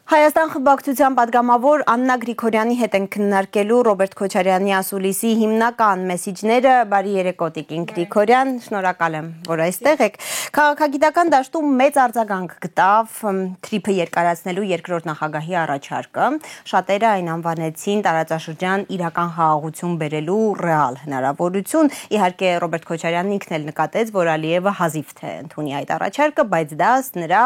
Հայաստան խմբակցության պատգամավոր Աննա Գրիգորյանի հետ են քննարկելու Ռոբերտ Քոչարյանի ասուլիսի հիմնական մեսիջները։ Բարի երեկո, Տիկին Գրիգորյան, շնորհակալ եմ, որ այստեղ եք։ Քաղաքագիտական դաշտում մեծ արձագանք գտավ թրիփը երկարացնելու երկրորդ նախագահի առաջարկը։ Շատերը այն անվանեցին տարածաշրջան իրական խաղաղություն բերելու ռեալ հնարավորություն։ Իհարկե Ռոբերտ Քոչարյանն ինքն էլ նկատեց, որ Ալիևը հազիվ թե ընդունի այդ առաջարկը, բայց դա նրա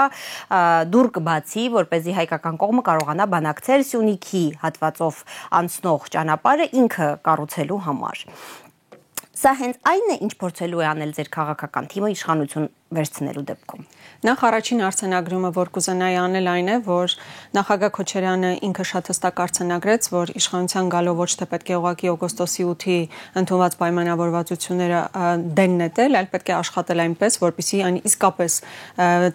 դուր կբացի, որպեսզի հայկական կողմը կարողանա բանակցել Սյունիքի հատվածով անցնող ճանապարհը ինքը կառուցելու համար։ Սա հենց այն է, ինչ փորձելու է անել ձեր քաղաքական թիմը իշխանություն վերցնելու դեպքում։ Նախ առաջին արձանագրումը, որ կուզենայի անել, այն է, որ նախագահ Քոչարյանը ինքը շատ հստակ արձանագրեց, որ իշխանության գալով ոչ թե պետք է ուղղակի օգոստոսի 8-ի ընդունված պայմանավորվածությունները դեն նետել, այլ պետք է աշխատել այնպես, որպեսզի այն իսկապես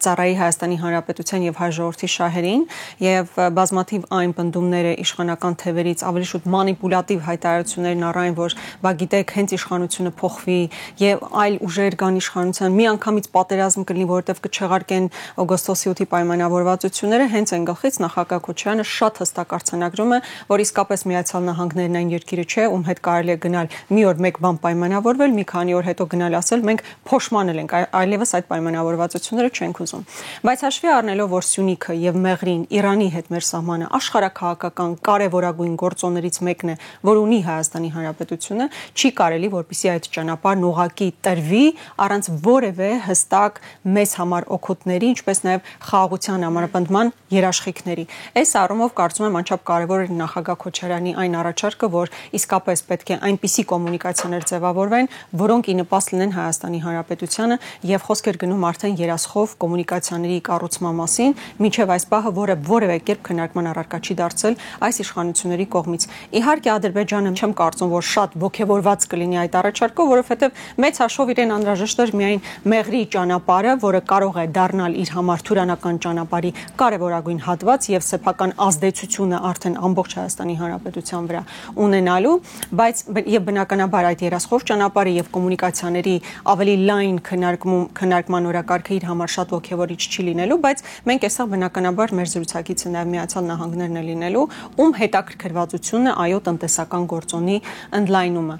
ծառայի Հայաստանի Հանրապետության եւ հայ ժողովրդի շահերին, եւ բազմաթիվ այն պնդումները իշխանական թևերից ավելի շուտ մանիպուլատիվ հայտարարություններն առայն, որ բա գիտեք, հենց իշխանությունը փոխվի եւ այլ ուժեր կան իշխանության, միանգամից պատերազմ կլինի, որովհետև կչեղարկեն օգոստոսի 8-ի պայմանավորվածությունները, հենց այն գլխից նախագահ Քոչարյանը շատ հստակ արձանագրում է, որ իսկապես Միացյալ Նահանգներն այն երկիրը չէ, ում հետ կարելի է գնալ մի օր մեկ բան պայմանավորվել, մի քանի օր հետո գնալ ասել, մենք փոշմանել ենք, այլևս այդ պայմանավորվածությունները չենք ուզում։ Բայց հաշվի առնելով, որ Սյունիքը եւ Մեղրին Իրանի հետ մեր սահմանը աշխարհաքաղաքական կարևորագույն գործոններից մեկն է, որ ունի Հայաստանի Հանրապետությունը, չի կարելի, որպեսզի այդ ճանապարհն ուղղակի տրվի առանց որևէ հստակ մեզ համար օգուտների, ինչպես նաև խաղաղության համապնդման երաշխիքների։ Այս առումով կարծում եմ անչափ կարևոր է նախագահ Քոչարյանի այն առաջարկը, որ իսկապես պետք է այնպիսի կոմունիկացիաներ ձևավորվեն, որոնք ի նպաստ լինեն Հայաստանի Հանրապետությանը, եւ խոսք էր գնում արդեն երասխով կոմունիկացիաների կառուցման մասին, մինչև այս պահը, որը որևէ կերպ քննարկման առարկա չի դարձել այս իշխանությունների կողմից։ Իհարկե Ադրբեջանը չեմ կարծում, որ շատ ողջավորված կլինի այդ առաջարկով, որովհետեւ մեծ հաշվով իրեն անհրաժեշտ էր միայն Մեղրի ճանապարհը, որը կարող է դառնալ իր համար թուրանական ճանապարհի կարևորագույն հատված եւ սեփական ազդեցությունը արդեն ամբողջ Հայաստանի Հանրապետության վրա ունենալու, բայց եւ բնականաբար այդ երասխով ճանապարհը եւ կոմունիկացիաների ավելի լայն քննարկման օրակարգը իր համար շատ ողջավորիչ չի լինելու, բայց մենք այսօր բնականաբար մեր զրուցակիցը նաեւ Միացյալ Նահանգներն է լինելու, ում հետաքրքրվածությունը այո տնտեսական գործոնի ընդլայնումը։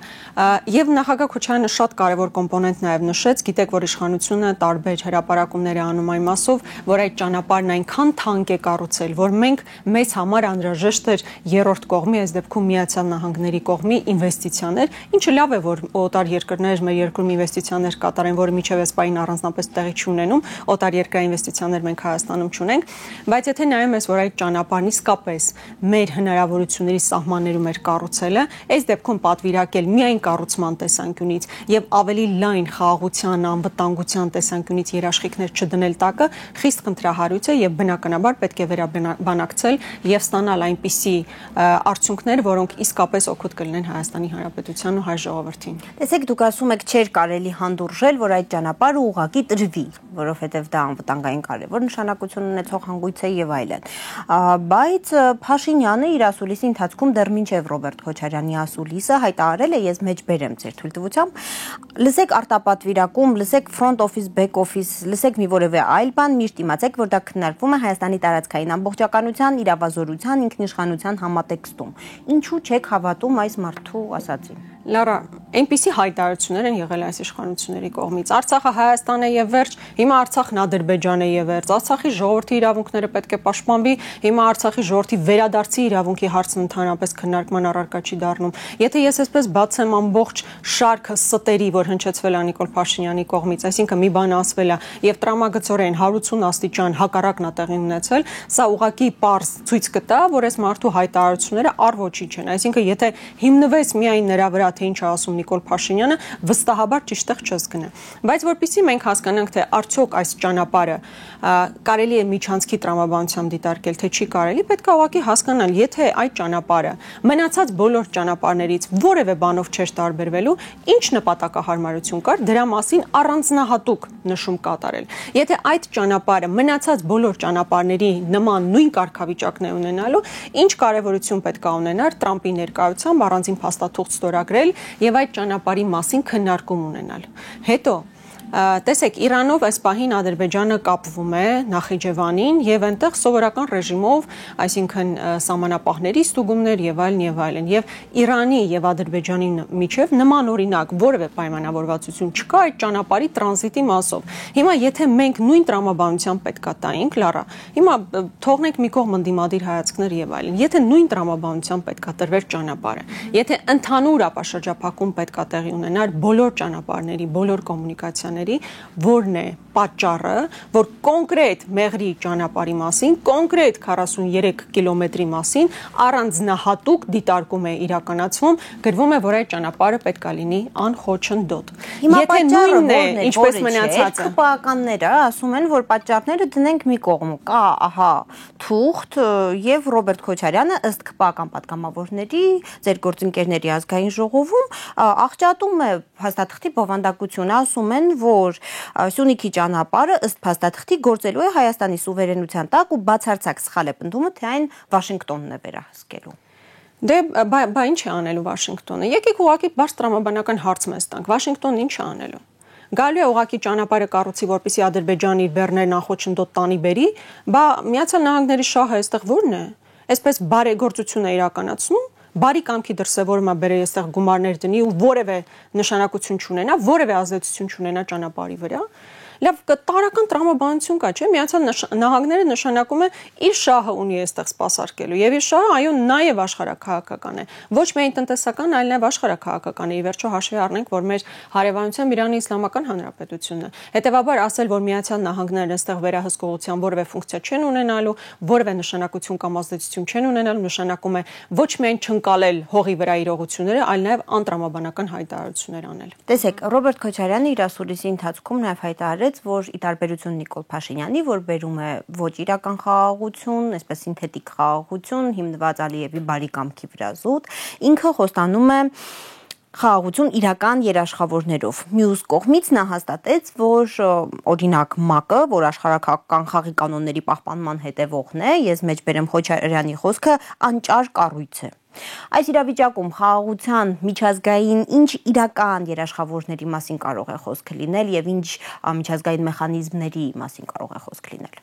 Եվ նախագահ Քոչարյանը շատ կարևոր կոմպոնենտ նաեւ նշեց, գիտեք, որ իշխանությունը տարբեր հրապարակումներ է անում այն մասով, որ այդ ճանապարհն այնքան թանկ է կառուցել, որ մենք մեզ համար անհրաժեշտ էր երրորդ կողմի, այս դեպքում Միացյալ Նահանգների կողմի ինվեստիցիաներ, ինչը լավ է, որ օտար երկրներ մեր երկրում ինվեստիցիաներ կատարեն, որը միջև այս պահին առանձնապես տեղի չունենում, օտար երկրային ինվեստիցիաներ մենք Հայաստանում չունենք, բայց եթե նայում ես, որ այդ ճանապարհն իսկապես մեր հնարավորությունների սահմաններում էր կառուցելը, այս դեպքում պատվիրակել միայն կառուցման տեսանկյունից եւ ավելի լայն խաղաղության, անվտանգության տեսանկյունից երաշխիքներ չդնել տակը, խիստ խնդրահարույց է եւ բնականաբար պետք է վերաբանակցել եւ ստանալ այնպիսի արդյունքներ, որոնք իսկապես օգուտ կլինեն Հայաստանի Հանրապետությանն ու հայ ժողովրդին։ Տեսեք, դուք ասում եք չէր կարելի հանդուրժել, որ այդ ճանապարհը ուղղակի տրվի, որովհետեւ դա անվտանգային կարևոր նշանակություն ունեցող հանգույց է եւ այլն։ Բայց Փաշինյանը իր ասուլիսի ընթացքում դեռ մինչեւ Ռոբերտ Քոչարյանի ասուլիսը հայտարարել է, ես մեջ բերեմ ձեր թույլտվությամբ, լսեք արտապատվիրակում, լսեք front office, back office, լսեք մի որևէ այլ բան, միշտ իմացեք, որ դա քննարկվում է Հայաստանի տարածքային ամբողջականության, իրավազորության, ինքնիշխանության համատեքստում։ Ինչու չեք հավատում այս մարդու ասածին։ Լարա, այնպիսի հայտարարություններ են եղել այս իշխանությունների կողմից։ Արցախը Հայաստան է եւ վերջ, հիմա Արցախն Ադրբեջան է եւ վերջ։ Արցախի ժողովրդի իրավունքները պետք է պաշտպանվի, հիմա Արցախի ժողովրդի վերադարձի իրավունքի հարցն ընդհանրապես քննարկման առարկա չի դառնում։ Եթե ես այսպես բացեմ ամբողջ շարքը ստերի, որ հնչեցվել է Նիկոլ Փաշինյանի կողմից, այսինքն մի բան ասվել է եւ տրամագծորեն 180 աստիճան հակառակն է տեղի ունեցել, սա ուղղակի պարզ ցույց կտա, որ այս մարդու հայտարարությունները առ-ոչինչ են։ Այսինքն եթե հիմնվես միայն նրա վրա, թե ինչ է ասում Նիկոլ Փաշինյանը, վստահաբար ճիշտ տեղ չես գնա։ Բայց որpիսի մենք հասկանանք, թե արդյոք այս ճանապարհը կարելի է միջանցքի տրամաբանությամբ դիտարկել, թե չի կարելի, պետք է ուղղակի հասկանալ, եթե այդ ճանապարհը մնացած բոլոր ճանապարհներից որևէ բանով չէր տարբերվելու, ինչ նպատակահարմարություն կար դրա մասին առանձնահատուկ նշում կատարել։ Եթե այդ ճանապարհը մնացած բոլոր ճանապարհների նման նույն կարգավիճակն է ունենալու, ինչ կարևորություն պետք է ունենար Տրամպի ներկայությամբ առանձին փաստաթուղթ ստորագրել եւ այդ ճանապարհի մասին քննարկում ունենալ։ Հետո Տեսեք, Իրանով այս պահին Ադրբեջանը կապվում է Նախիջևանին եւ այնտեղ սովորական ռեժիմով, այսինքն սահմանապահների ստուգումներ եւ այլն, եւ Իրանի եւ Ադրբեջանի միջև նմանօրինակ որևէ պայմանավորվածություն չկա այդ ճանապարհի տրանզիտի մասով։ Հիմա եթե մենք նույն տրամաբանությամբ պետքա տայինք, Լարա, հիմա թողնենք մի կողմ ընդդիմադիր հայացքներ եւ այլն։ Եթե նույն տրամաբանությամբ պետքա տրվեր ճանապարհը, եթե ընդհանուր ապաշրջափակում պետքա տեղի ունենար բոլոր ճանապարհների, բոլոր կոմունիկացիաների, որն է պատճառը, որ կոնկրետ Մեղրի ճանապարհի մասին, կոնկրետ 43 կիլոմետրի մասին առանձնահատուկ դիտարկում է իրականացվում, գրվում է, որ այդ ճանապարհը պետք է լինի անխոչնդոտ։ Եթե նույնն է, ինչպես մնացածը, ԿՊԱ-կանները ասում են, որ պատճառները դնենք մի կողմ, կա, ահա, Թուղթ եւ Ռոբերտ Քոչարյանը ըստ ԿՊԱ-կան պատգամավորների, ձեր գործընկերների ազգային ժողովում աղճատում է փաստաթղթի բովանդակությունը, ասում են, որ Սյունիքի ճանապարհը ըստ փաստաթղթի գործելու է Հայաստանի սուվերենության տակ ու բացարձակ սխալ է պնդումը, թե այն Վաշինգտոնն է վերահսկելու։ Դե, բա ինչ է անելու Վաշինգտոնը։ Եկեք ուղղակի բարձ տրամաբանական հարց մեզ տանք։ Վաշինգտոնն ինչ է անելու։ Գալու է ուղղակի ճանապարհը կառուցի, որպեսզի Ադրբեջանի իր բեռներն անխոչնդոտ տանի բերի, բա Միացյալ Նահանգների շահը այստեղ ո՞րն է։ Այսպես բարեգործություն է իրականացնում, բարի կամքի դրսևորում է բերել այստեղ գումարներ դնի ու որևէ նշանակություն չունենա, որևէ ազդեցություն չունենա ճանապարհի վրա։ Լավ, տարական տրամաբանություն կա, չէ՞, Միացյալ Նահանգները նշանակում է իր շահը ունի այստեղ սպասարկելու, եւ իր շահը այո նաեւ աշխարհաքաղաքական է, ոչ միայն տնտեսական, այլ նաեւ աշխարհաքաղաքական է։ Ի վերջո հաշվի առնենք, որ մեր հարևանությամբ Իրանի Իսլամական Հանրապետությունն է։ Հետևաբար ասել, որ Միացյալ Նահանգներն այստեղ վերահսկողության որևէ ֆունկցիա չեն ունենալու, որևէ նշանակություն կամ ազդեցություն չեն ունենալու, նշանակում է ոչ միայն չընկալել հողի վրա իրողությունները, այլ նաեւ անտրամաբանական հայտարարություններ անել։ Տեսեք, Ռոբերտ Քոչարյանը իր ասուլիսի ընթացքում նաեւ հայտարարեց, որ ի տարբերություն Նիկոլ Փաշինյանի, որ բերում է ոչ իրական խաղաղություն, այսպես սինթետիկ խաղաղություն, հիմնված Ալիևի բարի կամքի վրա զուտ, ինքը խոստանում է խաղաղություն իրական երաշխավորներով։ Մյուս կողմից նա հաստատեց, որ օրինակ ՄԱԿ-ը, որ աշխարհաքաղաքական խաղի կանոնների պահպանման հետևողն է, ես մեջ բերեմ Քոչարյանի խոսքը, անճար կառույց է։ Այս իրավիճակում խաղաղության միջազգային ինչ իրական երաշխավորների մասին կարող է խոսքը լինել եւ ինչ միջազգային մեխանիզմների մասին կարող է խոսք լինել։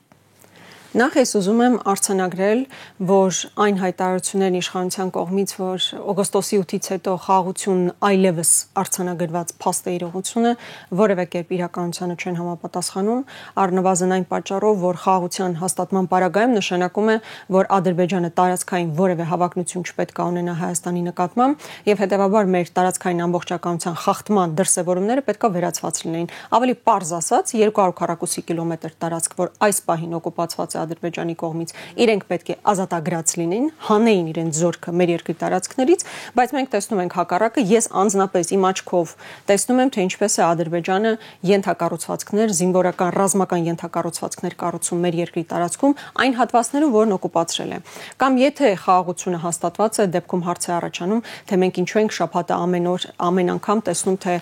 Նախ ես ուզում եմ արձանագրել, որ այն հայտարարություններն իշխանության կողմից, որ օգոստոսի 8-ից հետո խաղաղությունն այլևս արձանագրված փաստ է իրողությունը, որևէ կերպ իրականությանը չեն համապատասխանում, առնվազն այն պատճառով, որ խաղաղության հաստատման պարագայում նշանակում է, որ Ադրբեջանը տարածքային որևէ հավակնություն չպետք է ունենա Հայաստանի նկատմամբ, եւ հետեւաբար մեր տարածքային ամբողջականության խախտման դրսևորումները պետք է վերացված լինեին։ Ավելի պարզ ասած, 240 կիլոմետր տարածք, որ այս պահին օկուպացված Ադրբեջանի կողմից, իրենք պետք է ազատագրած լինեն, հանեին իրենց զորքը մեր երկրի տարածքներից, բայց մենք տեսնում ենք հակառակը, ես անձնապես իմ աչքով տեսնում եմ, թե ինչպես է Ադրբեջանը ենթակառուցվածքներ, զինվորական ռազմական ենթակառուցվածքներ կառուցում մեր երկրի տարածքում, այն հատվածներում, որն օկուպացրել է։ Կամ եթե խաղաղությունը հաստատված է, դեպքում հարց է առաջանում, թե մենք ինչու ենք շաբաթը ամեն անգամ տեսնում, թե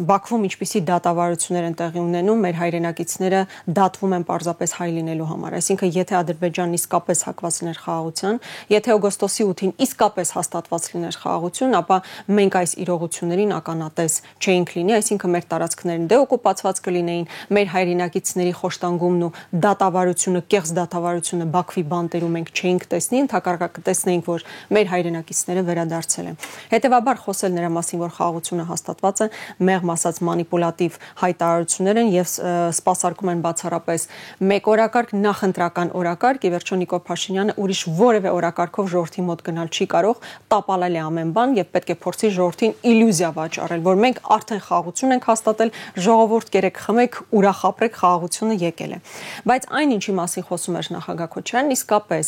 Բաքվում ինչպիսի դատավարություններ են տեղի ունենում, մեր հայրենակիցները դատվում են պարզապես հայ լինելու համար, այսինքն եթե Ադրբեջանն իսկապես հակված լիներ խաղաղության, եթե օգոստոսի 8-ին իսկապես հաստատված լիներ խաղաղություն, ապա մենք այս իրողություններին ականատես չէինք լինի, այսինքն մեր տարածքներն դե օկուպացված կլինեին, մեր հայրենակիցների խոշտանգումն ու դատավարությունը, կեղծ դատավարությունը Բաքվի բանտերում մենք չէինք տեսնի, ընդհակառակը կտեսնեինք, որ մեր հայրենակիցները վերադարձել են։ Հետևաբար խոսել նրա մասին, որ խաղաղությունը հաստատված է, մեղմ ասած մանիպուլատիվ հայտարարություններ են եւ սպասարկում են բացառապես մեկ օրակարգ, նախընտրական օրակարգ, ի վերջո Նիկոլ Փաշինյանը ուրիշ որևէ օրակարգով ժողովրդի մոտ գնալ չի կարող, տապալել է ամեն բան եւ պետք է փորձի ժողովրդին իլյուզիա վաճառել, որ մենք արդեն խաղաղություն ենք հաստատել, ժողովուրդ կերեք խմեք, ուրախ ապրեք, խաղաղությունը եկել է։ Բայց այն ինչի մասին խոսում էր նախագահ Քոչարյանն, իսկապես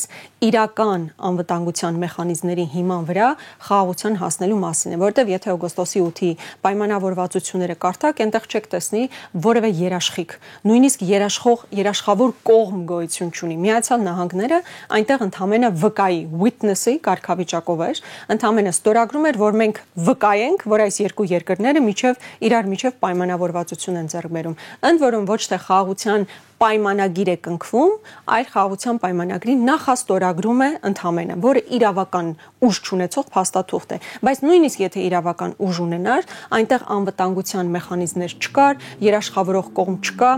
իրական անվտանգության մեխանիզմների հիման վրա խաղաղության հասնելու մասին է, որովհետեւ եթե օգոստոսի 8-ի պայմանավորվածությունները կարդաք, այնտեղ չեք տեսնի որևէ երաշխիք, նույնիսկ երաշխավոր կողմ գոյություն չունի։ Միացյալ Նահանգները այնտեղ ընդամենը վկայի witness-ի կարգավիճակով էր, ընդամենը ստորագրում էր, որ մենք վկայենք, որ այս երկու երկրները իրար միջև պայմանավորվածություն են ձեռք բերում։ Ընդ որում ոչ թե խաղաղության պայմանագիր է կնքվում, այլ խաղաղության պայմանագրի նախաստորագրում է ընդամենը, որը իրավական ուժ չունեցող փաստաթուղթ է, բայց նույնիսկ եթե իրավական ուժ ունենար, այնտեղ անվտանգության մեխանիզմներ չկար, երաշխավորող կողմ չկա,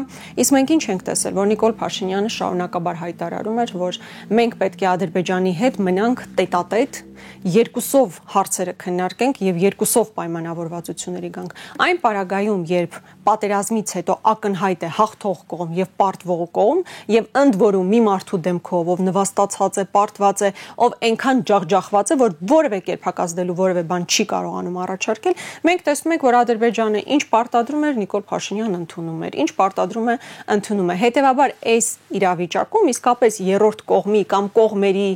իսկ մենք ինչ ենք տեսել, որ Նիկոլ Փաշինյանը շարունակաբար հայտարարում էր, որ մենք պետք է Ադրբեջանի հետ մնանք տետատետ, երկուսով հարցերը քննարկենք եւ երկուսով պայմանավորվածությունների գանք։ Այն պարագայում, երբ պատերազմից հետո ակնհայտ է հաղթող կողմ եւ պարտվող կողմ եւ ընդ որում մի մարդու դեմքով, ով նվաստացած է, պարտված է, ով այնքան ջախջախված է, որ որևէ կերպ հակազդելու որևէ բան չի կարողանում առաջարկել, մենք տեսնում ենք, որ Ադրբեջանը ինչ պարտադրում էր, Նիկոլ Փաշինյանը ընդունում էր, ինչ պարտադրում է, ընդունում է։ Հետևաբար այս իրավիճակում իսկապես երրորդ կողմի կամ կողմերի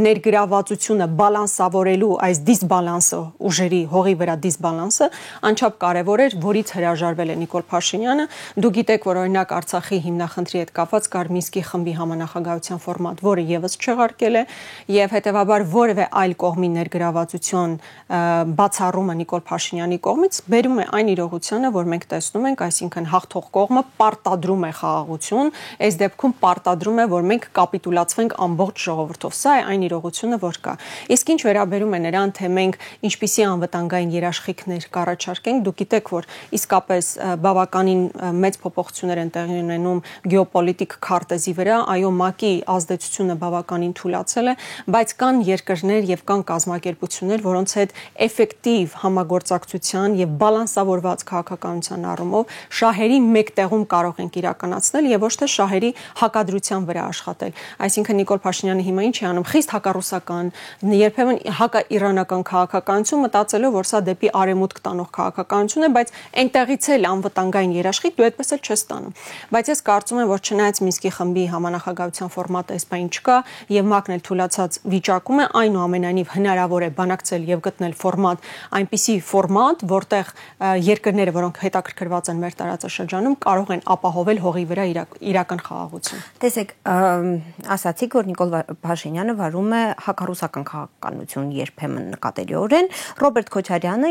ներգրավվածությունը բալանսավորելու այս դիսբալանսը ուժերի հողի վրա դիսբալանսը անչափ կարևոր էր, որից հրաժարվել է Նիկոլ Փաշինյանը։ Դու գիտեք, որ օրինակ Արցախի հիմնախնդրի հետ կապված կար Մինսկի խմբի համանախագահության ֆորմատ, որը եւս չեղարկել է, եւ հետեւաբար որևէ այլ կողմի ներգրավվածություն բացառումը Նիկոլ Փաշինյանի կողմից բերում է այն իրողությանը, որ մենք տեսնում ենք, այսինքն հաղթող կողմը պարտադրում է խաղաղություն, այս դեպքում պարտադրում է, որ մենք կապիտուլացվենք ամբողջ ժողովրդով։ Սա է այն իրողությունը, որ կա։ Իսկ ինչ վերաբերում է նրան, թե մենք ինչպիսի անվտանգային երաշխիքներ կառաջարկենք, դուք գիտեք, որ իսկապես բավականին մեծ փոփոխություններ են տեղի ունենում գեոպոլիտիկ քարտեզի վրա, այո, ՄԱԿ-ի ազդեցությունը բավականին թուլացել է, բայց կան երկրներ եւ կան կազմակերպություններ, որոնց հետ էֆեկտիվ համագործակցության եւ բալանսավորված քաղաքականության առումով շահերի մեկ տեղում կարող ենք իրականացնել եւ ոչ թե շահերի հակադրության վրա աշխատել։ Այսինքն Նիկոլ Փաշինյանը հիմա ինչ է անում, խիստ հակառուսական, երբեմն հակաիրանական քաղաքականություն, մտածելով, որ սա դեպի արևմուտք տանող քաղաքականություն է, բայց այնտեղից էլ անվտանգային երաշխիք դու այդպես էլ չես ստանում։ Բայց ես կարծում եմ, որ չնայած Մինսկի խմբի համանախագահության ֆորմատը այս բան չկա եւ ՄԱԿ-ն էլ թույլատրած վիճակում է, այնուամենայնիվ հնարավոր է բանակցել եւ գտնել ֆորմատ, այնպիսի ֆորմատ, որտեղ երկրները, որոնք հետաքրքրված են մեր տարածաշրջանում, կարող են ապահովել հողի վրա իրական խաղաղություն։ Տեսեք, ասացիք, որ Նիկոլ Փաշինյանը վարում է հակառուսական քաղաքականություն երբեմն նկատելիորեն, Ռոբերտ Քոչարյանը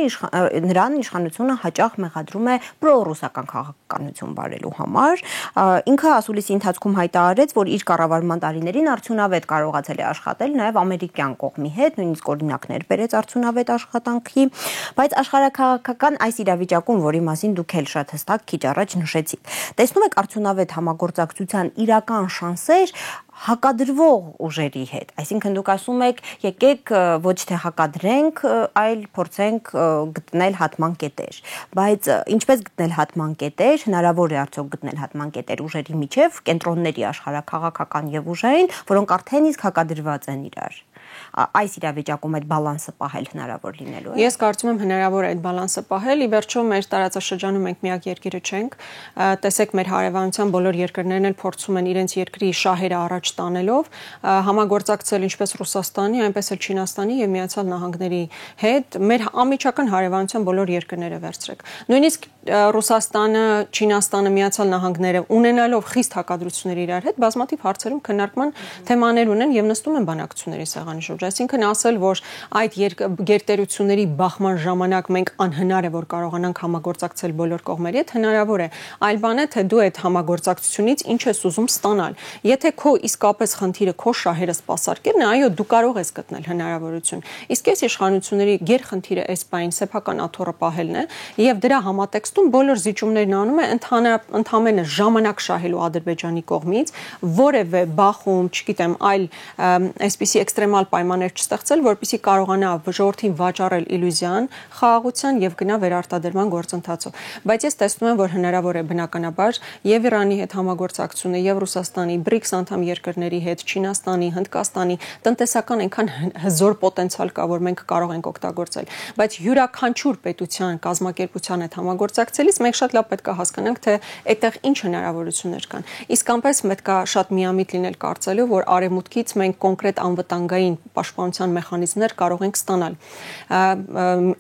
նրան իշխանությունը հաճախ մեղադրում է պրոռուսական քաղաքականություն վարելու համար։ Ինքը ասուլիսի ընթացքում հայտարարեց, որ իր կառավարման տարիներին արդյունավետ կարողացել է աշխատել նաև ամերիկյան կողմի հետ, նույնիսկ օրինակներ բերեց արդյունավետ աշխատանքի, բայց աշխարհաքաղաքական այս իրավիճակում, որի մասին դուք էլ շատ հստակ քիչ առաջ նշեցիք, տեսնում եք արդյունավետ համագործակցության իրական շանսեր հակադրվող ուժերի հետ, այսինքն դուք ասում եք, եկեք ոչ թե հակադրենք, այլ փորձենք գտնել հատման կետեր, բայց ինչպես գտնել հատման կետեր, հնարավոր է արդյոք գտնել հատման կետեր ուժերի միջև, կենտրոնների աշխարհաքաղաքական եւ ուժային, որոնք արդեն իսկ հակադրված են իրար։ Այս իրավիճակում այդ բալանսը պահել հնարավոր լինելու է։ Ես կարծում եմ հնարավոր է այդ բալանսը պահել, ի վերջո մեր տարածաշրջանում մենք միակ երկիրը չենք, տեսեք մեր հարևանության բոլոր երկրներն էլ փորձում են իրենց երկրի շահերը առաջ տանելով համագործակցել ինչպես Ռուսաստանի, այնպես էլ Չինաստանի եւ Միացյալ Նահանգների հետ, մեր անմիջական հարևանության բոլոր երկրները վերցրեք։ Նույնիսկ Ռուսաստանը, Չինաստանը, Միացյալ Նահանգները ունենալով խիստ հակադրություններ իրար հետ, բազմաթիվ հարցերում քննարկման թեմաներ ունեն եւ նստում են բանակցությունների սեղանի շուրջ։ Այսինքն ասել, որ այդ գերտերությունների բախման ժամանակ մենք անհնար է որ կարողանանք համագործակցել բոլոր կողմերի հետ, հնարավոր է։ Այլ բան է, թե դու այդ համագործակցությունից ինչ ես ուզում ստանալ։ Եթե քո իսկապես խնդիրը քո շահերը սպասարկելն է, այո, դու կարող ես գտնել հնարավորություն։ Իսկ այս իշխանությունների գերխնդիրը այս բային սեփական աթոռը պահելն է եւ դրա համատեքստում բոլոր զիջումներն անում է ընդհանրապես ժամանակ շահելու Ադրբեջանի կողմից, որևէ բախում, չգիտեմ, այլ այսպիսի էքստրեմալ պայմաններ չստեղծել, որպեսզի կարողանա ժողովրդին վաճառել իլյուզիան, խաղաղության եւ գնա վերարտադրման գործընթացով։ Բայց ես տեսնում եմ, որ հնարավոր է բնականաբար եւ Իրանի հետ համագործակցությունը, եւ Ռուսաստանի, BRICS անդամ երկրների հետ, Չինաստանի, Հնդկաստանի տնտեսական այնքան հզոր պոտենցիալ կա, որ մենք կարող ենք օգտագործել։ Բայց յուրաքանչյուր պետության, կազմակերպության հետ համագործակցելիս մենք շատ լավ պետք է հասկանանք, թե այդտեղ ինչ հնարավորություններ կան։ Իսկապես պետք է շատ միամիտ լինել կարծելու, որ արևմուտքից մենք կոնկրետ անվտանգային պաշտպանության մեխանիզմներ կարող ենք ստանալ։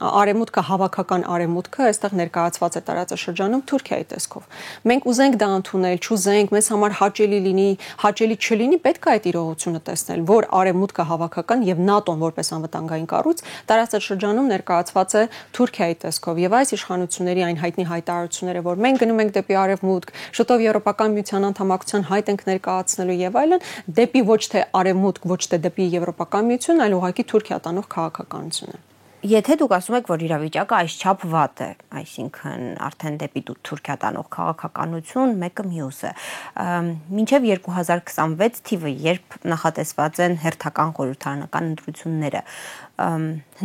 Արևմուտքը, հավաքական արևմուտքը այստեղ ներկայացված է տարածաշրջանում Թուրքիայի տեսքով։ Մենք ուզենք դա ընդունել, չուզենք, մեզ համար հաճելի լինի, հաճելի չլինի, պետք է այդ իրողությունը տեսնել, որ արևմուտքը հավաքական եւ ՆԱՏՕ-ն որպես անվտանգային կառույց տարածաշրջանում ներկայացված է Թուրքիայի տեսքով եւ այս իշխանությունների այն հայտնի հայտարարությունները, որ մենք գնում ենք դեպի արևմուտք, շուտով Եվրոպական միության անդամակցության հայտ ենք ներկայացնելու եւ այլն, դեպի ոչ թե արևմուտք, ոչ թե դեպի Եվրոպական միություն, այլ ուղղակի Թուրքիա տանող քաղաքականություն է։ Եթե դուք ասում եք, որ իրավիճակը այսչափ վատ է, այսինքն արդեն դեպի Թուրքիա տանող քաղաքականություն, մեկը մյուսը, մինչև 2026 թիվը, երբ նախատեսված են հերթական խորհրդարանական ընտրությունները,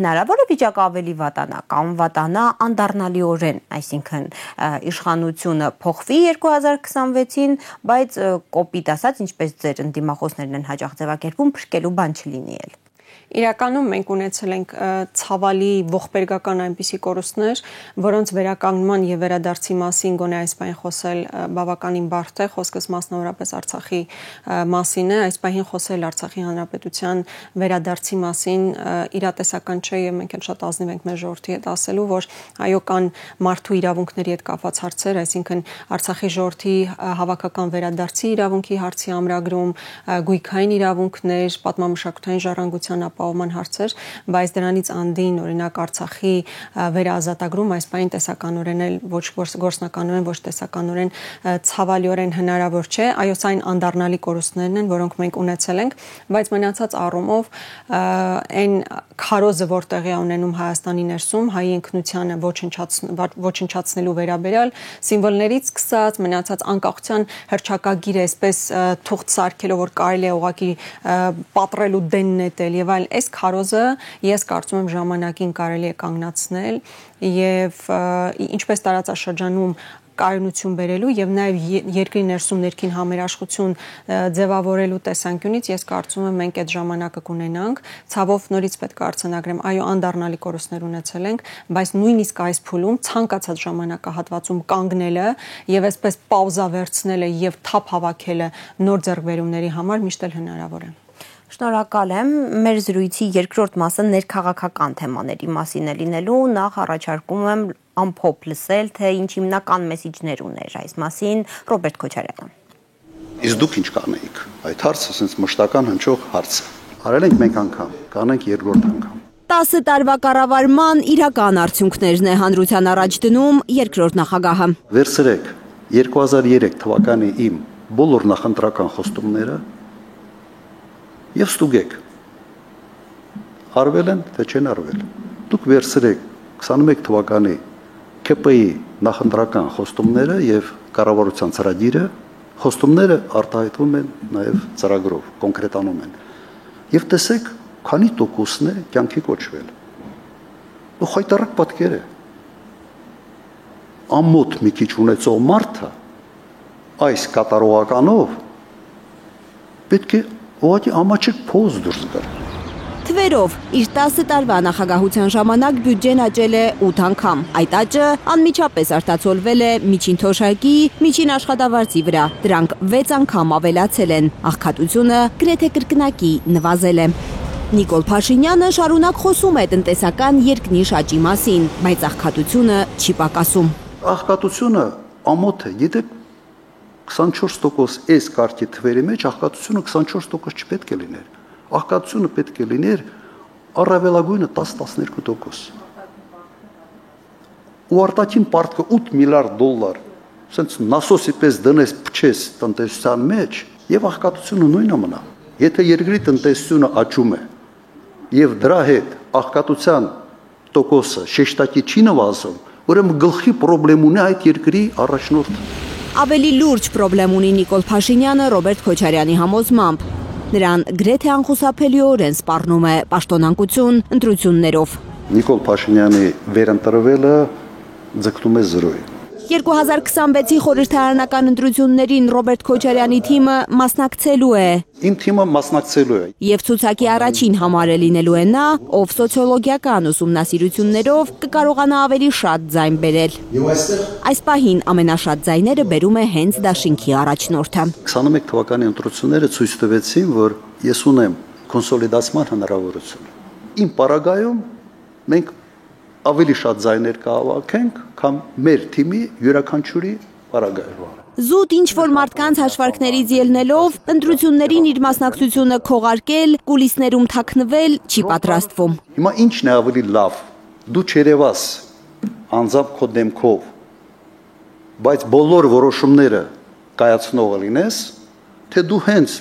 հնարավոր է վիճակը ավելի վատանա կամ վատանա անդառնալիորեն, այսինքն իշխանությունը փոխվի 2026-ին, բայց կոպիտ ասած, ինչպես ձեր ընդդիմախոսներն են հաճախ ձևակերպում, փրկելու բան չլինի էլ։ Իրականում մենք ունեցել ենք ցավալի ողբերգական այնպիսի կորուստներ, որոնց վերականգնման եւ վերադարձի մասին գոնե այս պահին խոսել բավականին բարդ է, խոսքս մասնավորապես Արցախի մասին է, այս պահին խոսել Արցախի հանրապետության վերադարձի մասին իրատեսական չէ եւ մենք էլ շատ ազնիվ ենք մեր ժողովրդի հետ ասելու, որ այո կան մարդու իրավունքների հետ կապված հարցեր, այսինքն Արցախի ժողովրդի հավաքական վերադարձի իրավունքի հարցի ամրագրում, գույքային իրավունքներ, պատմամշակութային ժառանգության ապահովման հարցեր, բայց դրանից անդին օրինակ Արցախի վերաազատագրում այս պահին տեսականորեն էլ ոչ գործնականորեն, ոչ տեսականորեն ցավալիորեն հնարավոր չէ, այո այն անդառնալի կորուստներն են, որոնք մենք ունեցել ենք, բայց մնացած առումով այն քարոզը, որ տեղի ունենում Հայաստանի ներսում, հայ ինքնությանը ոչնչացնելու վերաբերյալ սիմվոլներից սկսած մնացած անկախության հռչակագիրը այսպես թուղթ սարքելով, որ կարելի է ուղղակի պատռել ու դեն նետել եւ այլ այս քարոզը ես կարծում եմ ժամանակին կարելի է կանգնացնել եւ ինչպես տարածաշրջանում կայունություն բերելու եւ նաեւ երկրի ներսում ներքին համերաշխություն ձևավորելու տեսանկյունից ես կարծում եմ մենք այդ ժամանակը կունենանք, ցավով նորից պետք է արձանագրեմ, այո անդառնալի կորուստներ ունեցել ենք, բայց նույնիսկ այս փուլում ցանկացած ժամանակահատվածում կանգնելը եւ այսպես պաուզա վերցնելը եւ թափ հավաքելը նոր ձեռքբերումների համար միշտ էլ հնարավոր է։ Շնորհակալ եմ, մեր զրույցի երկրորդ մասը ներքաղաքական թեմաների մասին է լինելու, նախ առաջարկում եմ ամփոփ լսել, թե ինչ հիմնական մեսիջներ ուներ այս մասին Ռոբերտ Քոչարյանը։ Իսկ դուք ինչ կանեիք։ Այդ հարցը ասենց մշտական հնչող հարց է։ Արել ենք մեկ անգամ, կանենք երկրորդ անգամ։ 10 տարվա կառավարման իրական արդյունքներն է հանրության առաջ դնում երկրորդ նախագահը։ Վերցրեք 2003 թվականի իմ բոլոր նախընտրական խոստումները եւ ստուգեք արվել են թե չեն արվել։ Դուք վերցրեք 21 թվականի ԿՊ-ի նախընտրական խոստումները եւ կառավարության ծրագիրը, խոստումները արտահայտվում են նաեւ ծրագրով, կոնկրետանում են։ Եվ տեսեք, քանի տոկոսն է կյանքի կոչվել։ Ու խայտարակ պատկեր է։ Ամոթ մի քիչ ունեցող մարդը այս կատարողականով պետք է ուղղակի ամաչիկ փոզ դուրս գար։ Թվերով իր 10 տարվա նախագահության ժամանակ բյուջեն աճել է 8 անգամ։ Այդ աճը անմիջապես արտացոլվել է միջին թոշակի, միջին աշխատավարձի վրա։ Դրանք 6 անգամ ավելացել են։ Աղքատությունը գրեթե կրկնակի նվազել է։ Նիկոլ Փաշինյանը շարունակ խոսում է տնտեսական երկնիշ աճի մասին, բայց աղքատությունը չի պակասում։ Աղքատությունը ամոթ է, գիտեք 24% այս կարգի թվերի մեջ աղքատությունը 24% չպետք է լիներ։ Աղքատությունը պետք է լիներ առավելագույնը 10-12%։ Ու արտաքին պարտքը $8 միլիարդ, ասենց նասոսի պես դնես փչես տնտեսության մեջ, եւ աղքատությունը նույնը մնա։ Եթե երկրի տնտեսությունը աճում է եւ դրա հետ աղքատության տոկոսը շեշտակի չի նվազում, ուրեմն գլխի խնդրեմ ունի այդ երկրի առաջնորդը։ Ավելի լուրջ խնդրեմ ունի Նիկոլ Փաշինյանը Ռոբերտ Քոչարյանի համոզմամբ։ Նրան գրեթե անխուսափելիորեն սպառնում է պաշտոնանկություն ընտրություններով։ Նիկոլ Փաշինյանի վերընտրվելը ձգտում է 0-ի։ 2026-ի խորհրդարանական ընտրություններին Ռոբերտ Քոչարյանի թիմը մասնակցելու է։ Իմ թիմը մասնակցելու է։ Եվ ցուցակի առաջին համարը լինելու է նա, ով սոցիոլոգիական ուսումնասիրություններով կկարողանա ավելի շատ ձայն բերել։ Այս պահին ամենաշատ ձայները բերում է հենց դաշինքի առաջնորդը։ 21 թվականի ընտրությունները ցույց տվեցին, որ ես ունեմ կոնսոլիդացման հնարավորություն։ Իմ պարագայում մենք ավելի շատ ձայներ կհավաքենք, քան մեր թիմի յուրաքանչյուրի պարագայում։ Զուտ ինչ-որ մարդկանց հաշվարկներից ելնելով, ընտրություններին իր մասնակցությունը քողարկել, կուլիսներում թաքնվել չի պատրաստվում։ Հիմա ինչն է ավելի լավ, դու չերևաս անձամբ քո դեմքով, բայց բոլոր որոշումները կայացնողը լինես, թե դու հենց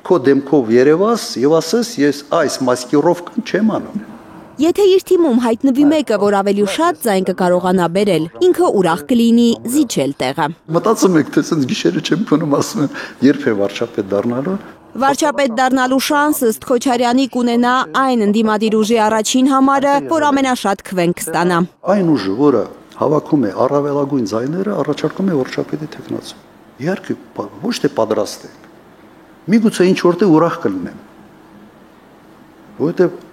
քո դեմքով երևաս եւ ասես ես այս մասկիրովկան չեմ անում։ Եթե իր թիմում հայտնվի մեկը, որ ավելի շատ ձայն կկարողանա բերել, ինքը ուրախ կլինի զիջել տեղը։ Մտածում եք, թե sense գիշերը չեմ փնում, ասում են, երբ է վարչապետ դառնալու։ Վարչապետ դառնալու շանսը ըստ Քոչարյանի կունենա այն ընդդիմադիր ուժի առաջին համարը, որ ամենաշատ քվեն կստանա։ Այն ուժը, որը հավաքում է առավելագույն ձայները, առաջարկում է վարչապետի թեկնածու։ Իհարկե, ոչ թե պատրաստ է։ Միգուցե ինչ որտեղ ուրախ կլինեմ։ Որովհետև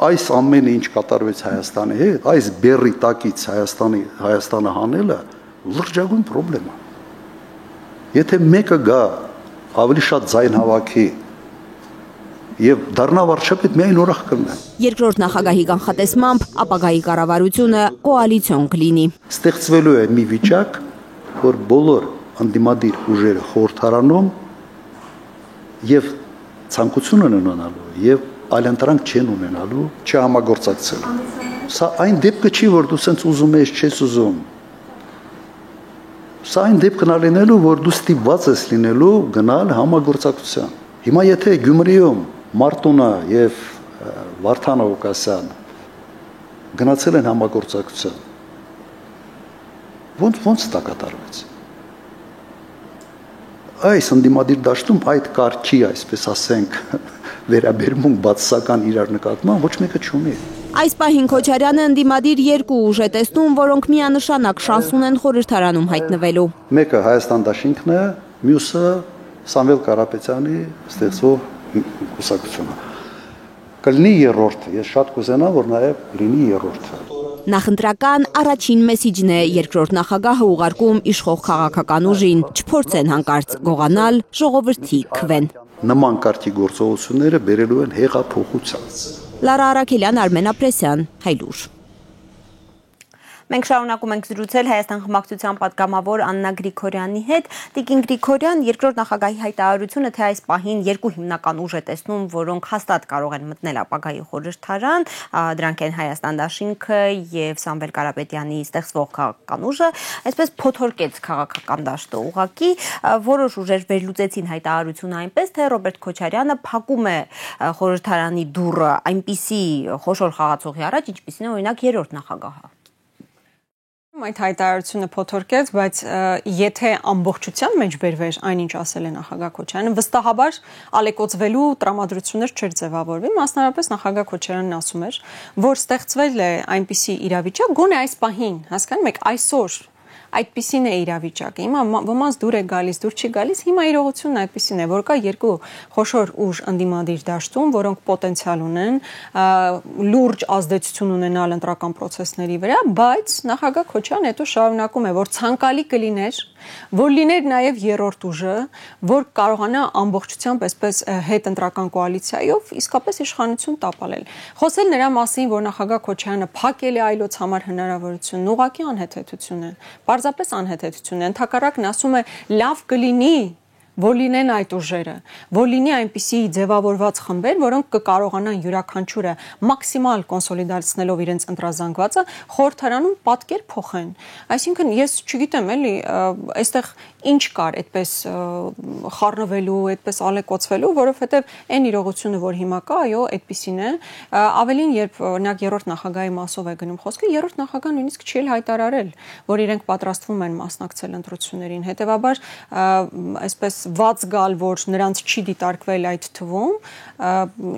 այս ամենը ինչ կատարվեց Հայաստանի հետ, այս բեռի տակից Հայաստանը հանելը լրջագույն խնդրեմ է։ Եթե մեկը գա ավելի շատ ձայն հավաքի եւ դառնա վարչապետ, միայն ուրախ կլինեմ։ Երկրորդ նախագահի կանխատեսմամբ ապագայի կառավարությունը կոալիցիոն կլինի։ Ստեղծվելու է մի վիճակ, որ բոլոր ընդդիմադիր ուժերը խորհրդարանում եւ ցանկություն ունենալու եւ այլընտրանք չեն ունենալու, չհամագործակցելու։ Սա այն դեպքը չի, որ դու սենց ուզում ես, չես ուզում։ Սա այն դեպքն է լինելու, որ դու ստիպված ես լինելու գնալ համագործակցության։ Հիմա եթե Գյումրիում Մարտունը եւ Վարդան Օկասյան գնացել են համագործակցության, ոնց դա կատարվեց։ Այս ընդդիմադիր դաշտում այդ կարգի, այսպես ասենք, վերաբերմունք բացասական իրար նկատմամբ ոչ մեկը չունի։ Այս պահին Քոչարյանը ընդդիմադիր երկու ուժ է տեսնում, որոնք միանշանակ շանս ունեն խորհրդարանում հայտնվելու։ Մեկը Հայաստան դաշինքն է, մյուսը Սամվել Կարապետյանի ստեղծող կուսակցությունը։ Կլինի երրորդը, ես շատ կուզենամ, որ նաև լինի երրորդը։ Նախընտրական առաջին մեսիջն է երկրորդ նախագահը ուղարկում իշխող քաղաքական ուժին, չփորձեն հանկարծ գողանալ ժողովրդի քվեն։ Նման կարգի գործողությունները բերելու են հեղափոխության։ Լարա Արաքելյան, Արմեն Ապրեսյան, Հայլուր։ Մենք շարունակում ենք զրուցել Հայաստան խմբակցության պատգամավոր Աննա Գրիգորյանի հետ։ Տիկին Գրիգորյան, երկրորդ նախագահի հայտարարությունը, թե այս պահին երկու հիմնական ուժ է տեսնում, որոնք հաստատ կարող են մտնել ապագայի խորհրդարան, դրանք են Հայաստան դաշինքը եւ Սամվել Կարապետյանի ստեղծվող քաղաքական ուժը, այսպես փոթորկեց քաղաքական դաշտը ուղղակի, որոշ ուժեր վերլուծեցին հայտարարությունը այնպես, թե Ռոբերտ Քոչարյանը փակում է խորհրդարանի դուռը այնպիսի խոշոր խաղացողի առաջ, ինչպիսին է օրինակ երրորդ նախագահը։ Այդ հայտարարությունը փոթորկեց, բայց եթե ամբողջության մեջ բերվեր այնինչ ասել է նախագահ Քոչարյանը, վստահաբար ալեկոծվելու տրամադրություններ չէր ձևավորվի, մասնավորապես նախագահ Քոչարյանն ասում էր, որ ստեղծվել է այնպիսի իրավիճակ, գոնե այս պահին, հասկանում եք, այսօր այդպիսին է իրավիճակը։ Հիմա ոմանց դուր է գալիս, դուր չի գալիս, հիմա իրողությունն այդպիսին է, որ կա երկու խոշոր ուժ ընդդիմադիր դաշտում, որոնք պոտենցիալ ունեն լուրջ ազդեցություն ունենալ ընտրական process-ների վրա, բայց նախագահ Քոչարյանը հետո շարունակում է, որ ցանկալի կլիներ, որ լիներ նաև երրորդ ուժը, որ կարողանա ամբողջությամբ այսպես հետ ընտրական կոալիցիայով իսկապես իշխանություն տապալել։ Խոսել նրա մասին, որ նախագահ Քոչարյանը փակել է այլոց համար հնարավորությունն, ուղղակի անհեթեթություն է։ Պարզապես անհեթեթություն է։ Ընդհակառակն ասում է, լավ կլինի, որ լինեն այդ ուժերը, որ լինի այնպիսի ձևավորված խմբեր, որոնք կկարողանան յուրաքանչյուրը մաքսիմալ կոնսոլիդացնելով իրենց ընտրազանգվածը խորհրդարանում պատկեր փոխեն։ Այսինքն ես չգիտեմ, էլի, այստեղ ինչ կար այդպես խառնվելու, այդպես ալեկոծվելու, որովհետև այն իրողությունը, որ հիմա կա, այո, այդպիսին է։ Ավելին, երբ օրինակ երրորդ նախագահի մասով է գնում խոսքը, երրորդ նախագահան նույնիսկ չի հայտարարել, որ իրենք պատրաստվում են մասնակցել ընտրություններին։ Հետևաբար, այսպես վաց գալ, որ նրանց չի դիտարկվել այդ թվում,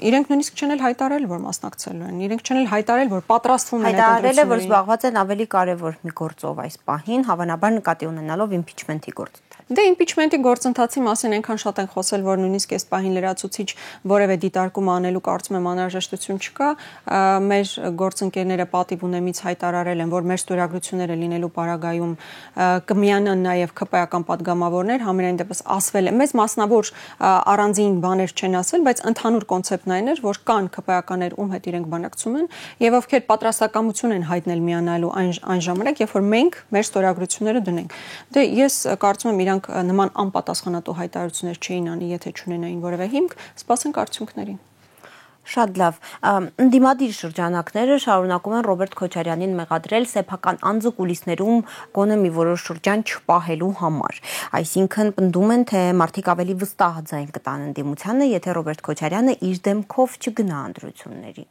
իրենք նույնիսկ չեն հայտարարել, որ մասնակցելու են, իրենք չեն հայտարարել, որ պատրաստվում են հայտարարել է, որ զբաղված են ավելի կարևոր մի գործով այս պահին, հավանաբար նկատի ունենալով իմպիչմենթի գործընթաց։ Դե իմպիչմենթի գործընթացի մասին այնքան շատ են խոսել, որ նույնիսկ այս պահին լրացուցիչ որևէ դիտարկում անելու կարծում եմ անհրաժեշտություն չկա։ Մեր գործընկերները պատիվ ունեմից հայտարարել են, որ մեր ստորագրությունները լինելու պարագայում կմիանան նաև ԿՊ-ական պատգամավորներ, համենայն դեպս ասվել է, մեծ մասնավոր առանձին բաներ չեն ասել, բայց ընդհանուր կոնցեպտն այն էր, որ կան ԿՊ-ականներ, ում հետ իրենք բանակցում են եւ ովքեր պատրաստակամություն են հայտնել միանալու այն ժամանակ, երբ որ մենք մեր ստորագրությունները դնենք։ Դե ես կարծում եմ իրանք նման անպատասխանատու հայտարարություններ չէին անի, եթե չունենային որևէ հիմք, սպասենք արդյունքներին։ Շատ լավ։ Ընդդիմադիր շրջանակները շարունակում են Ռոբերտ Քոչարյանին մեղադրել սեփական անձը կուլիսներում գոնե մի որոշ շրջան չպահելու համար։ Այսինքն պնդում են, թե մարդիկ ավելի վստահ ձայն կտան ընդդիմությանը, եթե Ռոբերտ Քոչարյանը իր դեմքով չգնա ընտրությունների։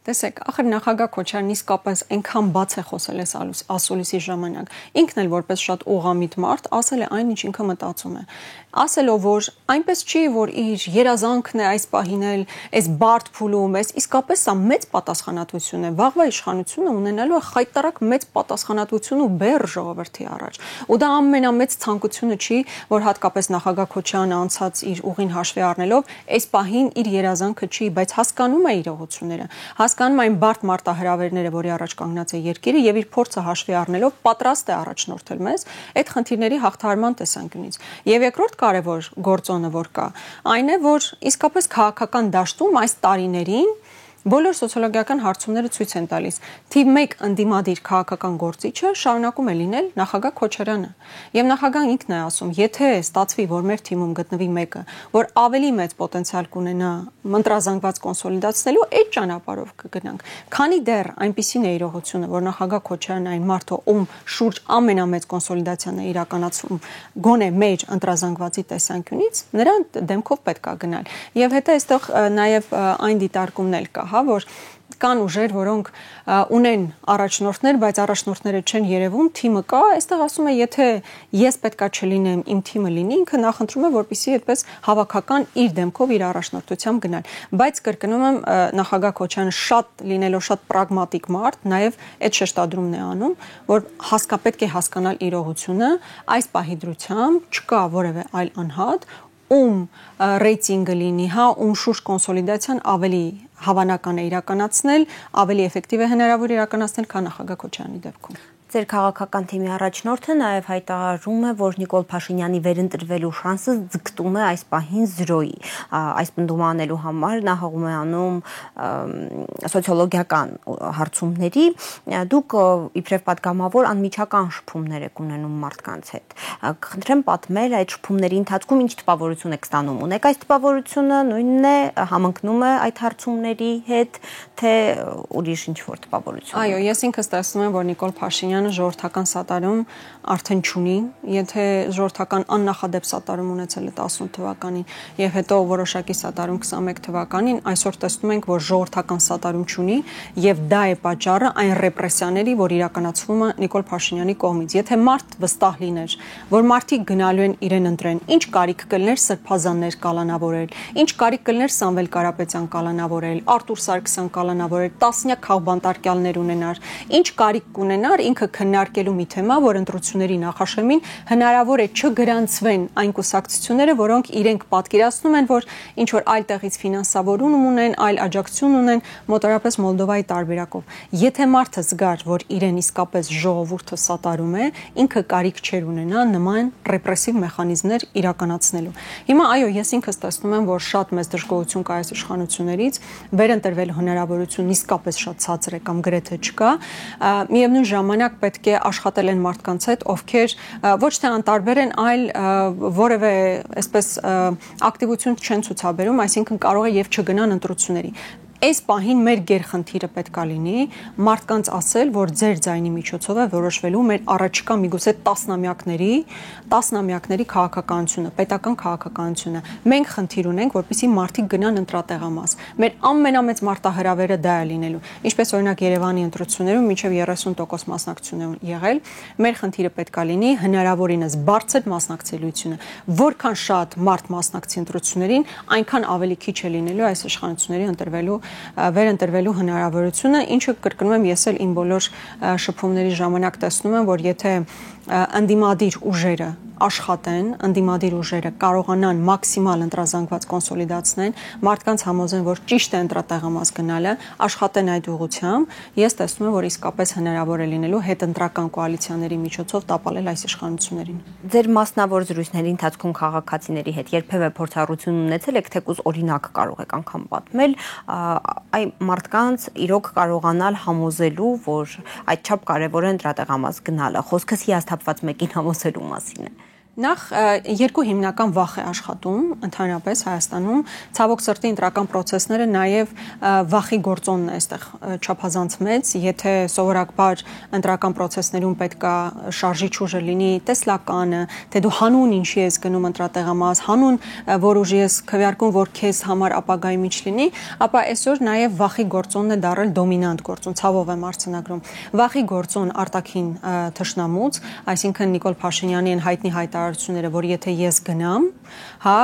Տեսեք, ախր նախագահ Քոչարյանն իսկապես այնքան բաց է խոսել այս ասուլիսի ժամանակ։ Ինքն էլ որպես շատ ուղղամիտ մարդ ասել է այն, ինչ ինքը մտածում է։ Ասելով, որ այնպես չի, որ իր երազանքն է այս պահին էլ այս բարդ փուլում, իսկապես սա մեծ պատասխանատվություն է։ Վաղվա իշխանությունը ունենալու է խայտարակ մեծ պատասխանատվություն ու բեռ ժողովրդի առաջ։ Ու դա ամենամեծ ցանկությունը չի, որ հատկապես նախագահ Քոչարյանը անցած իր ուղին հաշվի առնելով այս պահին իր երազանքը չի, բայց հասկանում է իրողությունները։ Հասկանում այն բարդ մարտահրավերները, որի առաջ կանգնած է երկիրը եւ իր փորձը հաշվի առնելով պատրաստ է առաջնորդել մեզ այդ խնդիրների հաղթահարման տեսանկյունից։ Եվ երկրորդ կարևոր գործոնը որ կա, այն է, որ իսկապես քաղաքական դաշտում այս տարիներին բոլոր սոցիոլոգիական հարցումները ցույց են տալիս, թիվ 1 ընդդիմադիր քաղաքական գործիչը շարունակում է լինել նախագահ Քոչարյանը։ Եվ նախագահն ինքն է ասում, եթե ստացվի, որ մեր թիմում գտնվի մեկը, որ ավելի մեծ պոտենցիալ կունենա ընտրազանգված կոնսոլիդացնելու, այդ ճանապարհով կգնանք։ Քանի դեռ այնպիսին է իրողությունը, որ նախագահ Քոչարյանն այն մարդը, ում շուրջ ամենամեծ կոնսոլիդացիան է իրականացվում, գոնե մեր ընտրազանգվածի տեսանկյունից, նրան դեմքով պետք է գնալ։ Եվ հետո այստեղ նաև այն դիտարկումն էլ կա, որ կան ուժեր, որոնք ունեն առաջնորդներ, բայց առաջնորդները չեն երևում, թիմը կա, այստեղ ասում է, եթե ես պետքա չլինեմ, իմ թիմը լինի, ինքը նախընտրում է, որպեսզի այդպես հավաքական իր դեմքով իր առաջնորդությամբ գնալ։ Բայց կրկնում եմ, նախագահ Քոչարյանը շատ լինելով շատ պրագմատիկ մարդ, նաև այդ շեշտադրումն է անում, որ պետք է հասկանալ իրողությունը, այս պահի դրությամբ չկա որևէ այլ անհատ, ում ռեյտինգը լինի, ում շուրջ կոնսոլիդացիան ավելի հավանական է իրականացնել, ավելի էֆեկտիվ է հնարավոր իրականացնել, քան նախագահ Քոչարյանի դեպքում։ Ձեր քաղաքական թիմի առաջնորդը նաև հայտարարում է, որ Նիկոլ Փաշինյանի վերընտրվելու շանսը ձգտում է այս պահին 0-ի։ Այս պնդումը անելու համար նա հողում է անում սոցիոլոգիական հարցումների, դուք իբրև պատգամավոր անմիջական շփումներ եք ունենում մարդկանց հետ։ Խնդրեմ պատմել այդ շփումների ընթացքում ինչ տպավորություն եք ստանում։ Ունեք այս տպավորությունը, նույնն է, համընկնում է այդ հարցումների հետ, թե ուրիշ ինչ-որ տպավորություն։ Այո, ես ինքս տեսնում եմ, որ Նիկոլ Փաշինյանը ժողովրդական սատարում արդեն չունի, եթե ժողովրդական աննախադեպ սատարում ունեցել է 18 թվականին եւ հետո որոշակի սատարում 21 թվականին, այսօր տեսնում ենք, որ ժողովրդական սատարում չունի եւ դա է պատճառը այն ռեպրեսիաների, որ իրականացվում է Նիկոլ Փաշինյանի կողմից։ Եթե մարդ վստահ լիներ, որ մարդիկ գնալու են իրեն ընտրեն, ինչ կարիք կլներ Սրբազաններ կալանավորել, ինչ կարիք կլներ Սամվել Կարապետյան կալանավորել, Արտուր Սարգսյան կալանավորել, տասնյակ քաղբանտարկյալներ ունենար, ինչ կարիք կունենար ինքը քննարկելու մի թեմա, որ ընտրությունների նախաշեմին հնարավոր է չգրանցվեն այն կուսակցությունները, որոնք իրենք պատկերացնում են, որ ինչ որ այլ տեղից ֆինանսավորում ունեն, այլ աջակցություն ունեն, մոտավորապես Մոլդովայի տարբերակով։ Եթե մարդը զգար, որ իրեն իսկապես ժողովուրդը սատարում է, ինքը կարիք չեր ունենա նման ռեպրեսիվ մեխանիզմներ իրականացնելու։ Հիմա այո, ես ինքս տեսնում եմ, որ շատ մեծ դժգոհություն կա այս իշխանություններից, վերընտրվելու հնարավորություն իսկապես շատ ցածր է կամ գրեթե չկա։ Միևնույն ժամանակ պետք է աշխատել են մարդկանց հետ, ովքեր ոչ թե անտարբեր են, այլ որևէ այսպես ակտիվություն չեն ցուցաբերում, այսինքն կարող է եւ չգնան ընտրությունների։ Այս պահին մեր գերխնդիրը պետքա լինի մարդկանց ասել, որ ձեր ձայնի միջոցով է որոշվելու մեր առաջիկա միգուցե տասնամյակների քաղաքականությունը, պետական քաղաքականությունը։ Մենք խնդիր ունենք, որպեսզի մարդիկ գնան ընտրատեղամաս։ Մեր ամենամեծ մարտահրավերը դա է լինելու։ Ինչպես օրինակ Երևանի ընտրություններում մինչև 30% մասնակցություն է եղել, մեր խնդիրը պետքա լինի հնարավորինս բարձր մասնակցելիությունը։ Որքան շատ մարդ մասնակցի ընտրություններին, այնքան ավելի քիչ է լինելու այս իշխանությունների վերընտրվելու հնարավորությունը, ինչը կրկնում եմ, ես էլ իմ բոլոր շփումների ժամանակ տեսնում եմ, որ եթե ընդդիմադիր ուժերը աշխատեն, ընդդիմադիր ուժերը կարողանան մաքսիմալ ընտրազանգված կոնսոլիդացնեն, մարդկանց համոզեն, որ ճիշտ է ընտրատեղամաս գնալը, աշխատեն այդ ուղղությամբ, ես տեսնում եմ, որ իսկապես հնարավոր է լինելու հետընտրական կոալիցիաների միջոցով տապալել այս իշխանություններին։ Ձեր մասնավոր զրույցների ընթացքում քաղաքացիների հետ երբևէ փորձառություն ունեցել եք, թեկուզ օրինակ կարող եք անգամ պատմել, այն մարդկանց իրոք կարողանալ համոզելու, որ այդչափ կարևոր է ընտրատեղամաս գնալը։ Խոսքս հիասթափված մեկին համոզելու մասին է։ Նախ երկու հիմնական վախ է աշխատում ընդհանրապես Հայաստանում, ցավոք սրտի ընտրական process-ները նաև վախի գործոնն է այստեղ չափազանց մեծ, եթե սովորաբար ընտրական process-ներում պետքա շարժիչ ուժը լինի տեսլականը, թե դու հանուն ինչի ես գնում ընտրատեղամաս, հանուն որ ուժի ես քվեարկում, որ քեզ համար ապագայի միջ լինի, ապա այսօր նաև վախի գործոնն է դառել դոմինանտ գործոն, ցավով եմ արձանագրում։ Վախի գործոն արտաքին թշնամուց, այսինքն Նիկոլ Փաշինյանի հայտնի հայտարարությունները, որ եթե ես գնամ, հա,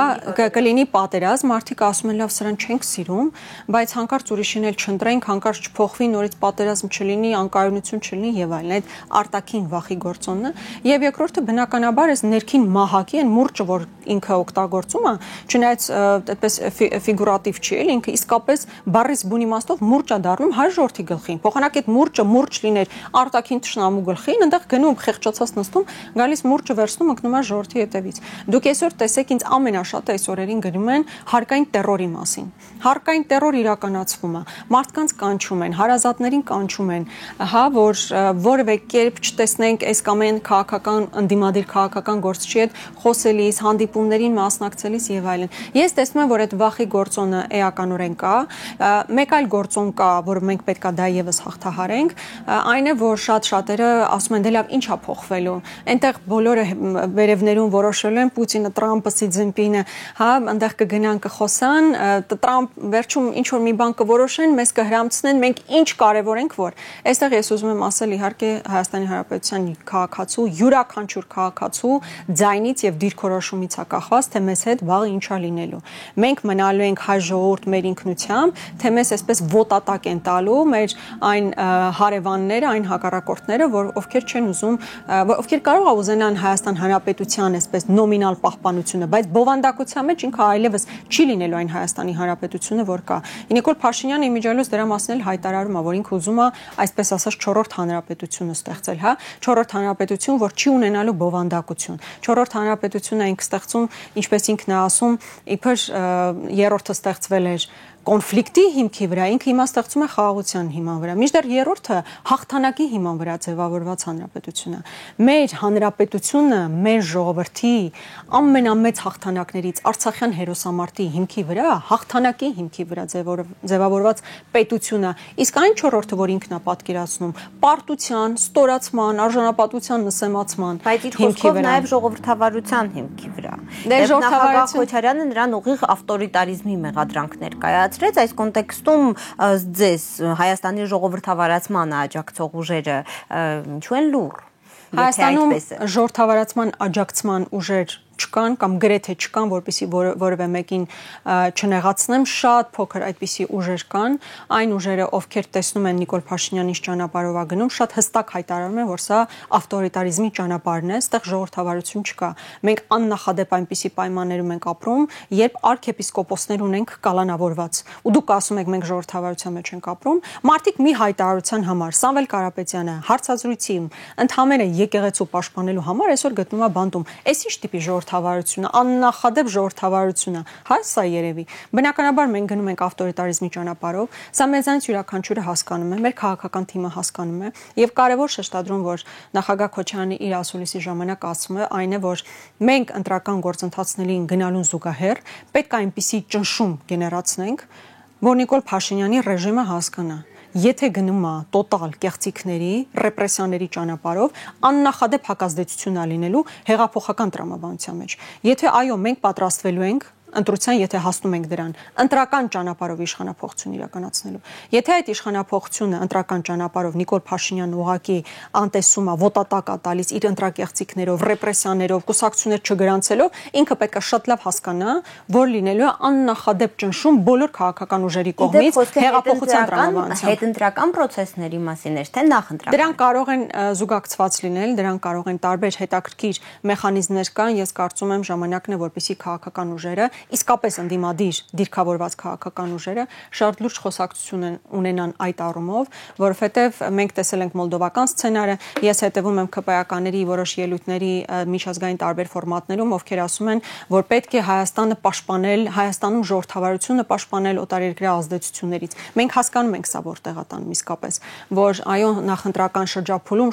կլինի պատերազմ, մարդիկ ասում են լավ, սրան չենք սիրում, բայց հանկարծ ուրիշին էլ չընտրենք, հանկարծ չփոխվի, նորից պատերազմ չլինի, անկայունություն չլինի եւ այլն, այդ արտաքին վախի գործոնն է։ Եվ երկրորդը բնականաբար էս ներքին մահակի այն մուրճը, որ ինքը օգտագործում է, չնայած այդպես ֆիգուրատիվ չի, էլ ինքը իսկապես բառից բուն իմաստով մուրճ է դառնում հայ ժողովրդի գլխին։ Փոխանակ այդ մուրճը մուրճ լիներ արտաքին թշնամու գլխին, այնտեղ գնում խեղճացած նստում, գալիս մուրճը վերցնում ընկնում է ժողովրդի հետևից։ Դուք այսօր տեսեք ինձ ամենաշատը այս օրերին գրում են հարկային տերորի մասին։ Հարկային տերոր իրականացվում է։ Մարդկանց կանչում են, հարազատներին կանչում են, հա, որ որևէ կերպ չտեսնենք այս կամ այն քաղաքական ընդդիմադիր քաղաքական գործչի հետ խոսելիս, հանդիպումներին մասնակցելիս եւ այլն։ Ես տեսնում եմ, որ այդ վախի գործոնը էականորեն կա։ Մեկ այլ գործոն կա, որ մենք պետքա դա եւս հաղթահարենք, այն է, որ շատ-շատերը ասում են դե լավ, ի՞նչ է փոխվելու։ Այնտեղ բոլորը վերևներում որոշելու են Պուտինը, Տրամպը, Սի Ցզինպինը, հա, այնտեղ կգնան կխոսան, Տրամպ վերջում ինչ որ մի բան կորոշեն, մեզ կհրամցնեն, մենք ինչ կարևորենք, որ այստեղ ես ուզում եմ ասել իհարկե Հայաստանի Հանրապետության քաղաքացու, յուրաքանչյուր քաղաքացու ձայնից եւ դիրքորոշումից է կախված, թե մեզ հետ վաղը ինչա լինելու։ Մենք մնալու ենք հայ ժողովուրդ մեր ինքնությամբ, թե մեզ այսպես ոտատակ են տալու մեր այն հարևանները, այն հակառակորդները, որ ովքեր չեն ուզում, ովքեր կարող է ուզենան Հայաստան Հանրապետության այսպես նոմինալ պահպանությունը, բայց բովանդակության մեջ ինքը այլևս չի լինելու այն Հայաստանի Հանրապետությունը, որ կա։ Նիկոլ Փաշինյանը իմիջիալոց դրա մասին էլ հայտարարում է, որ ինքը ուզում է այսպես ասած 4-րդ հանրապետությունը ստեղծել, հա, 4-րդ հանրապետություն, որ չի ունենալու բովանդակություն։ 4-րդ հանրապետությունն է ինքը ստեղծում, ինչպես ինքն է ասում, իբր երրորդը ստեղծվել էր կոնֆլիկտի հիմքի վրա, ինքը հիմա ստեղծում է խաղաղության հիման վրա։ Մինչդեռ երրորդը հաղթանակի հիման վրա ձևավորված հանրապետությունը։ Մեր հանրապետությունը, մեր ժողովրդի ամենամեծ հաղթանակներից Արցախյան հերոսամարտի հիմքի վրա, հաղթանակի հիմքի վրա ձևավորված պետությունը, իսկ այն չորրորդը, որ ինքն է պատկերացնում, պարտության, ստորացման, արժանապատվության նսեմացման, բայց իր խոսքով նաև ժողովրդավարության հիմքի վրա։ Դե ժողովրդավարության Քոչարյանը նրան ուղիղ ավտորիտարիզմի մեղադրանքներ կայացրեց, այս կոնտեքստում ձեզ Հայաստանի ժողովրդավարացմանը աջակցող ուժերը ինչու են լուռ։ Հայաստանում ժողովրդավարացման աջակցման ուժեր չկան կամ գրեթե չկան, որպեսզի որևէ մեկին չնեղացնեմ, շատ փոքր այդպիսի ուժեր կան, այն ուժերը, ովքեր տեսնում են Նիկոլ Փաշինյանի ճանապարհով գնում, շատ հստակ հայտարարում են, որ սա ավտորիտարիզմի ճանապարհն է, այստեղ ժողովրդավարություն չկա։ Մենք աննախադեպ այնպիսի պայմաններում ենք ապրում, երբ արքեպիսկոպոսներ ունենք կալանավորված։ Ու դուք ասում եք մենք ժողովրդավարության մեջ ենք ապրում, մարդիկ մի հայտարարության համար Սամվել Կարապետյանը հարցազրույցի ընդհանրապես եկեղեցու պաշտպանելու համար այսօր գտնում է բանտում։ Այս ինչ տիպի ժողովրդավարությունը, աննախադեպ ժողովրդավարությունը, հա, սա երևի։ Բնականաբար մենք գնում ենք ավտորիտարիզմի ճանապարհով, սա մեզանից յուրաքանչյուրը հասկանում է, մեր քաղաքական թիմը հասկանում է, եւ կարեւոր շեշտադրում, որ նախագահ Քոչարյանը իր ասուլիսի ժամանակ ասում է, այն է, որ մենք ընտրական գործընթացներին գնալուն զուգահեռ պետք է այնպիսի ճնշում գեներացնենք, որ Նիկոլ Փաշինյանի ռեժիմը հասկանա։ Եթե գնում է տոտալ կեղծիքների, ռեպրեսիաների ճանապարհով, աննախադեպ հակազդեցություն է լինելու հեղափոխական տրամաբանության մեջ։ Եթե այո, մենք պատրաստվելու ենք ընտրության, եթե հասնում ենք դրան, ընտրական ճանապարհով իշխանափոխություն իրականացնելու։ Եթե այդ իշխանափոխությունը ընտրական ճանապարհով Նիկոլ Փաշինյանն ուղակի անտեսում է, ոտատակ է տալիս իր ընտրակեղծիքներով, ռեպրեսիաներով, կուսակցություններ չգրանցելով, ինքը պետք է շատ լավ հասկանա, որ լինելու է աննախադեպ ճնշում բոլոր քաղաքական ուժերի կողմից հեղափոխության տրամաբանությամբ։ Հետընտրական process-ների մասին էր, թե նախընտրական։ Դրանք կարող են զուգակցված լինել, դրանք կարող են տարբեր հետաքրքիր մեխանիզմներ կան, ես կարծում եմ ժամանակն է, որպեսզի քաղաքական ուժերը իսկապես ընդդիմադիր դիրքավորված քաղաքական ուժերը շատ լուրջ խոսակցություն ունենան այդ առումով, որովհետև մենք տեսել ենք մոլդովական սցենարը, ես հետևում եմ ԿՊԱ-ականների որոշ ելույթների միջազգային տարբեր ֆորմատներում, ովքեր ասում են, որ պետք է Հայաստանը պաշտպանել, Հայաստանում ժողովրդավարությունը պաշտպանել օտարերկրյա ազդեցություններից։ Մենք հասկանում ենք սա որտեղ է տանում իսկապես, որ այո, նախընտրական շրջափուլում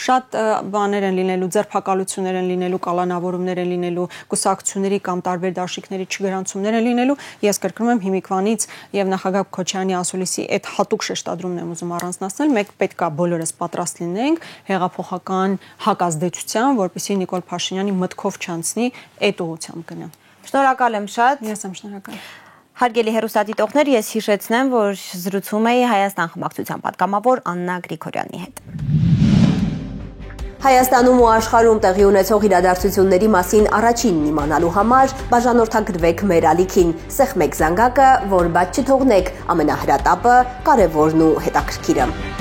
շատ բաներ են լինելու, ձերբակալություններ են լինելու, կալանավորումներ են լինելու, կուսակցությունների կամ տարբեր դաշինքների չգրանցումներ են լինելու։ Ես կրկնում եմ հիմիկվանից եւ նախագահ Քոչարյանի ասուլիսի այդ հատուկ շեշտադրումն եմ ուզում առանձնացնել, մենք պետք է բոլորս պատրաստ լինենք հեղափոխական հակազդեցության, որպեսզի Նիկոլ Փաշինյանի մտքով չանցնի այդ ուղղությամբ գնա։ Շնորհակալ եմ շատ։ Ես եմ շնորհակալ։ Հարգելի հեռուստադիտողներ, ես հիշեցնեմ, որ զրուցում էի Հայաստան խմբակցության պատգամավոր Աննա Գրիգորյանի հետ։ Հայաստանում ու աշխարհում տեղի ունեցող իրադարձությունների մասին առաջինն իմանալու համար բաժանորդագրվեք մեր ալիքին, սեղմեք զանգակը, որ բաց չթողնեք ամենահրատապը, կարևորն ու հետաքրքիրը։